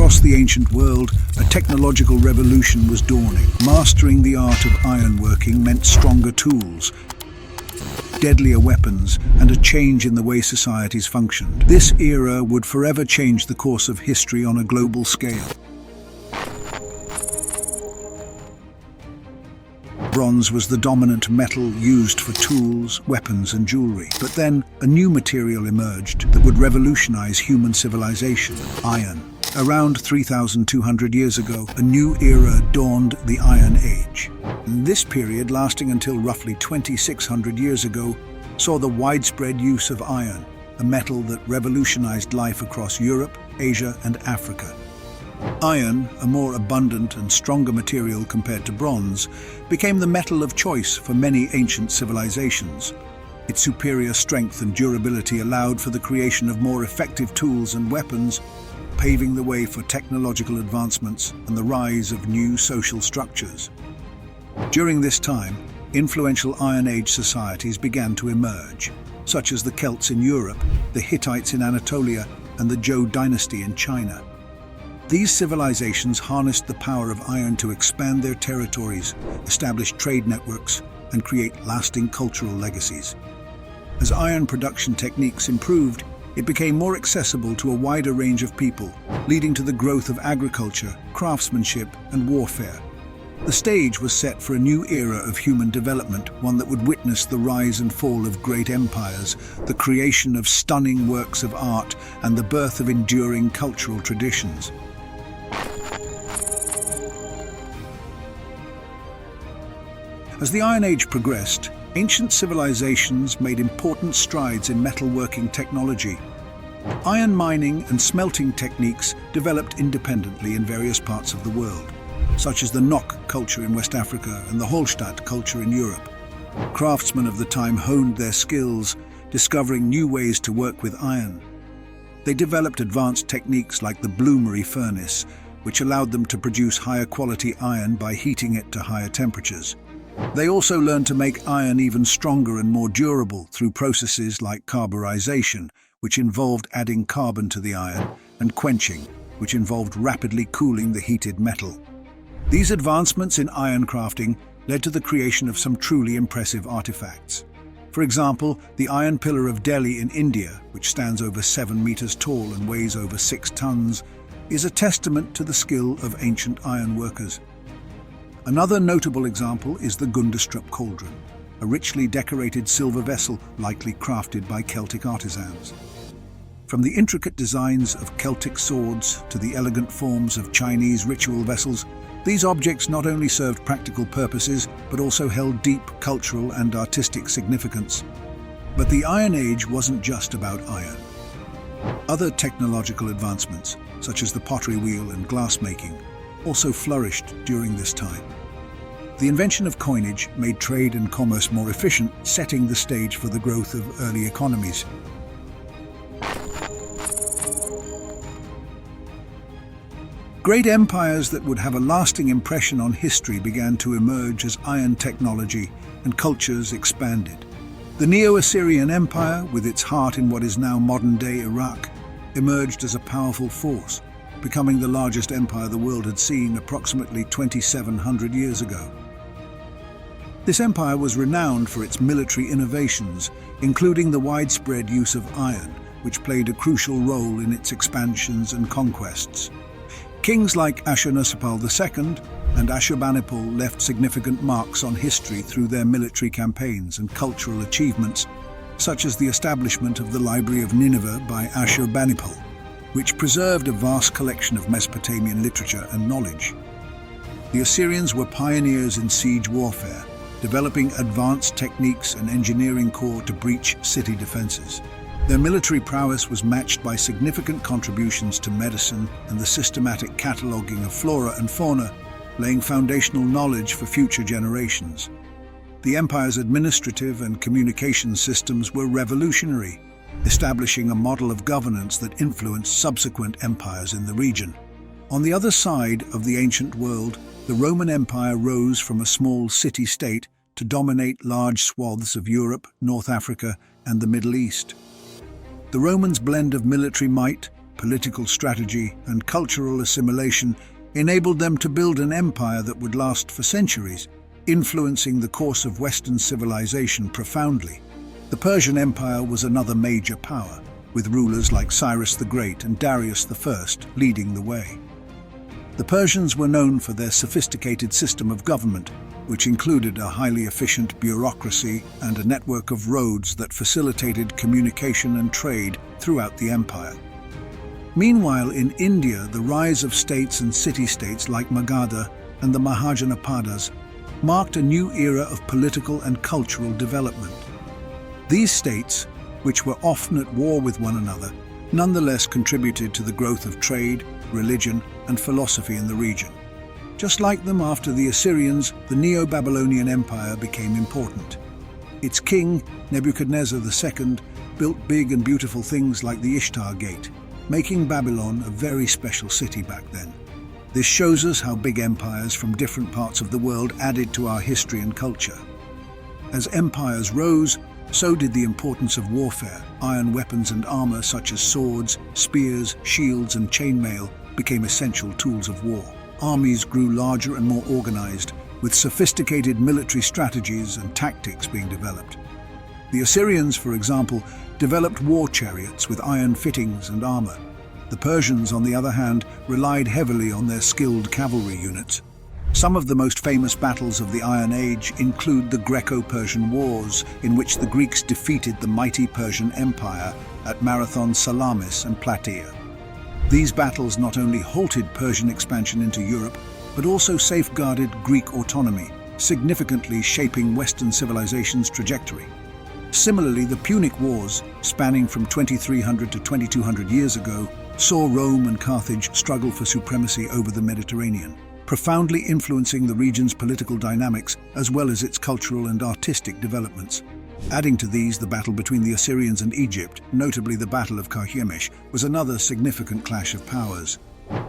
Across the ancient world, a technological revolution was dawning. Mastering the art of ironworking meant stronger tools, deadlier weapons, and a change in the way societies functioned. This era would forever change the course of history on a global scale. Bronze was the dominant metal used for tools, weapons, and jewelry. But then, a new material emerged that would revolutionize human civilization: iron. Around 3,200 years ago, a new era dawned, the Iron Age. And this period, lasting until roughly 2,600 years ago, saw the widespread use of iron, a metal that revolutionized life across Europe, Asia, and Africa. Iron, a more abundant and stronger material compared to bronze, became the metal of choice for many ancient civilizations. Its superior strength and durability allowed for the creation of more effective tools and weapons, paving the way for technological advancements and the rise of new social structures. During this time, influential Iron Age societies began to emerge, such as the Celts in Europe, the Hittites in Anatolia, and the Zhou dynasty in China. These civilizations harnessed the power of iron to expand their territories, establish trade networks, and create lasting cultural legacies. As iron production techniques improved, it became more accessible to a wider range of people, leading to the growth of agriculture, craftsmanship, and warfare. The stage was set for a new era of human development, one that would witness the rise and fall of great empires, the creation of stunning works of art, and the birth of enduring cultural traditions. As the Iron Age progressed, ancient civilizations made important strides in metalworking technology. Iron mining and smelting techniques developed independently in various parts of the world, such as the Nok culture in West Africa and the Hallstatt culture in Europe. Craftsmen of the time honed their skills, discovering new ways to work with iron. They developed advanced techniques like the bloomery furnace, which allowed them to produce higher quality iron by heating it to higher temperatures. They also learned to make iron even stronger and more durable through processes like carburization, which involved adding carbon to the iron, and quenching, which involved rapidly cooling the heated metal. These advancements in iron crafting led to the creation of some truly impressive artifacts. For example, the Iron Pillar of Delhi in India, which stands over 7 meters tall and weighs over 6 tons, is a testament to the skill of ancient iron workers. Another notable example is the Gundestrup cauldron, a richly decorated silver vessel likely crafted by Celtic artisans. From the intricate designs of Celtic swords to the elegant forms of Chinese ritual vessels, these objects not only served practical purposes but also held deep cultural and artistic significance. But the Iron Age wasn't just about iron. Other technological advancements, such as the pottery wheel and glassmaking, also flourished during this time. The invention of coinage made trade and commerce more efficient, setting the stage for the growth of early economies. Great empires that would have a lasting impression on history began to emerge as iron technology and cultures expanded. The Neo-Assyrian Empire, with its heart in what is now modern-day Iraq, emerged as a powerful force, becoming the largest empire the world had seen approximately 2,700 years ago. This empire was renowned for its military innovations, including the widespread use of iron, which played a crucial role in its expansions and conquests. Kings like Ashurnasirpal II and Ashurbanipal left significant marks on history through their military campaigns and cultural achievements, such as the establishment of the Library of Nineveh by Ashurbanipal, which preserved a vast collection of Mesopotamian literature and knowledge. The Assyrians were pioneers in siege warfare, developing advanced techniques and engineering corps to breach city defenses. Their military prowess was matched by significant contributions to medicine and the systematic cataloging of flora and fauna, laying foundational knowledge for future generations. The empire's administrative and communication systems were revolutionary, establishing a model of governance that influenced subsequent empires in the region. On the other side of the ancient world, the Roman Empire rose from a small city-state to dominate large swaths of Europe, North Africa, and the Middle East. The Romans' blend of military might, political strategy, and cultural assimilation enabled them to build an empire that would last for centuries, influencing the course of Western civilization profoundly. The Persian Empire was another major power, with rulers like Cyrus the Great and Darius I leading the way. The Persians were known for their sophisticated system of government, which included a highly efficient bureaucracy and a network of roads that facilitated communication and trade throughout the empire. Meanwhile, in India, the rise of states and city-states like Magadha and the Mahajanapadas marked a new era of political and cultural development. These states, which were often at war with one another, nonetheless contributed to the growth of trade, religion, and philosophy in the region. Just like them, after the Assyrians, the Neo-Babylonian Empire became important. Its king, Nebuchadnezzar II, built big and beautiful things like the Ishtar Gate, making Babylon a very special city back then. This shows us how big empires from different parts of the world added to our history and culture. As empires rose, so did the importance of warfare. Iron weapons and armor such as swords, spears, shields, and chainmail became essential tools of war. Armies grew larger and more organized, with sophisticated military strategies and tactics being developed. The Assyrians, for example, developed war chariots with iron fittings and armor. The Persians, on the other hand, relied heavily on their skilled cavalry units. Some of the most famous battles of the Iron Age include the Greco-Persian Wars, in which the Greeks defeated the mighty Persian Empire at Marathon, Salamis, and Plataea. These battles not only halted Persian expansion into Europe, but also safeguarded Greek autonomy, significantly shaping Western civilization's trajectory. Similarly, the Punic Wars, spanning from 2300 to 2200 years ago, saw Rome and Carthage struggle for supremacy over the Mediterranean, profoundly influencing the region's political dynamics as well as its cultural and artistic developments. Adding to these, the battle between the Assyrians and Egypt, notably the Battle of Carchemish, was another significant clash of powers.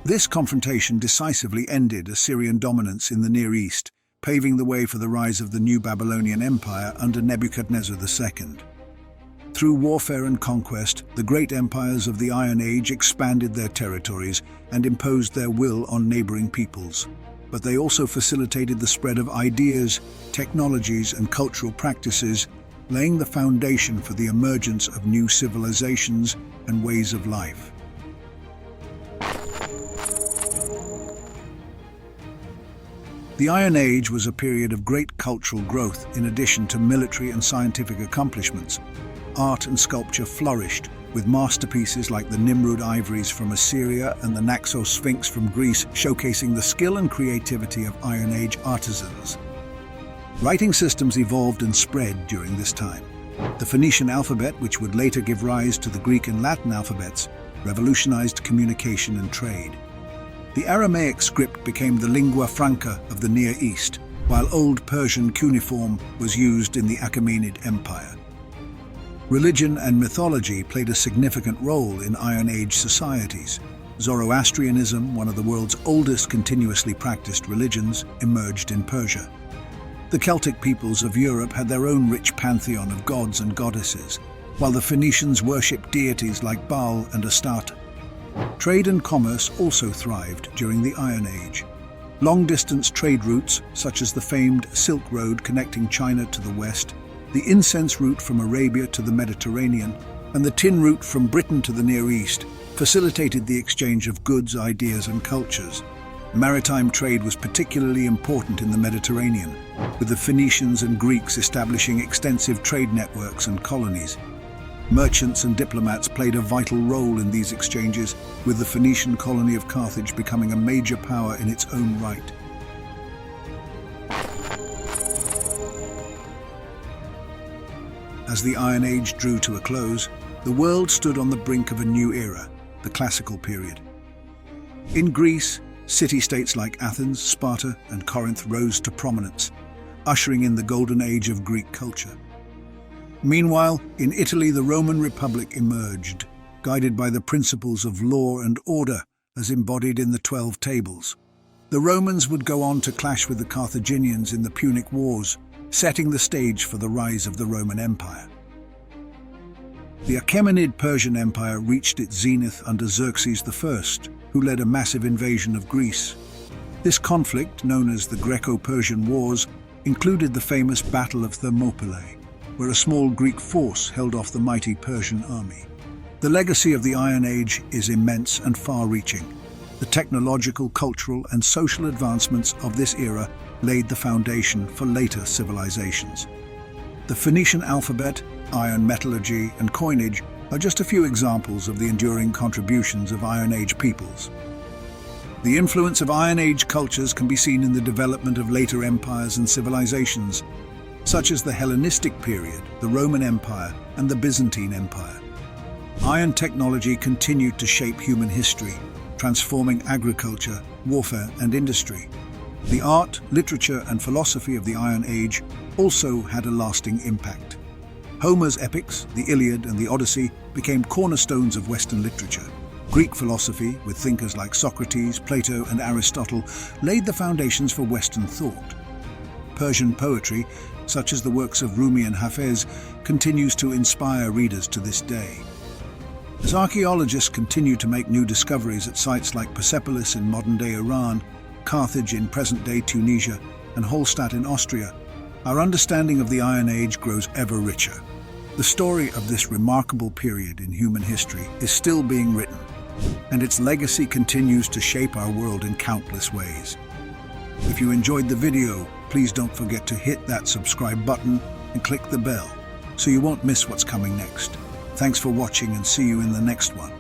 This confrontation decisively ended Assyrian dominance in the Near East, paving the way for the rise of the new Babylonian Empire under Nebuchadnezzar II. Through warfare and conquest, the great empires of the Iron Age expanded their territories and imposed their will on neighboring peoples. But they also facilitated the spread of ideas, technologies, and cultural practices, laying the foundation for the emergence of new civilizations and ways of life. The Iron Age was a period of great cultural growth in addition to military and scientific accomplishments. Art and sculpture flourished, with masterpieces like the Nimrud ivories from Assyria and the Naxos Sphinx from Greece showcasing the skill and creativity of Iron Age artisans. Writing systems evolved and spread during this time. The Phoenician alphabet, which would later give rise to the Greek and Latin alphabets, revolutionized communication and trade. The Aramaic script became the lingua franca of the Near East, while Old Persian cuneiform was used in the Achaemenid Empire. Religion and mythology played a significant role in Iron Age societies. Zoroastrianism, one of the world's oldest continuously practiced religions, emerged in Persia. The Celtic peoples of Europe had their own rich pantheon of gods and goddesses, while the Phoenicians worshipped deities like Baal and Astarte. Trade and commerce also thrived during the Iron Age. Long-distance trade routes, such as the famed Silk Road connecting China to the west, the incense route from Arabia to the Mediterranean, and the tin route from Britain to the Near East, facilitated the exchange of goods, ideas, and cultures. Maritime trade was particularly important in the Mediterranean, with the Phoenicians and Greeks establishing extensive trade networks and colonies. Merchants and diplomats played a vital role in these exchanges, with the Phoenician colony of Carthage becoming a major power in its own right. As the Iron Age drew to a close, the world stood on the brink of a new era, the Classical period. In Greece, city-states like Athens, Sparta, and Corinth rose to prominence, ushering in the golden age of Greek culture. Meanwhile, in Italy, the Roman Republic emerged, guided by the principles of law and order as embodied in the 12 Tables. The Romans would go on to clash with the Carthaginians in the Punic Wars, setting the stage for the rise of the Roman Empire. The Achaemenid Persian Empire reached its zenith under Xerxes I, who led a massive invasion of Greece. This conflict, known as the Greco-Persian Wars, included the famous Battle of Thermopylae, where a small Greek force held off the mighty Persian army. The legacy of the Iron Age is immense and far-reaching. The technological, cultural, and social advancements of this era laid the foundation for later civilizations. The Phoenician alphabet, iron metallurgy, and coinage are just a few examples of the enduring contributions of Iron Age peoples. The influence of Iron Age cultures can be seen in the development of later empires and civilizations, such as the Hellenistic period, the Roman Empire, and the Byzantine Empire. Iron technology continued to shape human history, transforming agriculture, warfare, and industry. The art, literature, and philosophy of the Iron Age also had a lasting impact. Homer's epics, the Iliad and the Odyssey, became cornerstones of Western literature. Greek philosophy, with thinkers like Socrates, Plato, and Aristotle, laid the foundations for Western thought. Persian poetry, such as the works of Rumi and Hafez, continues to inspire readers to this day. As archaeologists continue to make new discoveries at sites like Persepolis in modern-day Iran, Carthage in present-day Tunisia, and Hallstatt in Austria, our understanding of the Iron Age grows ever richer. The story of this remarkable period in human history is still being written, and its legacy continues to shape our world in countless ways. If you enjoyed the video, please don't forget to hit that subscribe button and click the bell so you won't miss what's coming next. Thanks for watching and see you in the next one.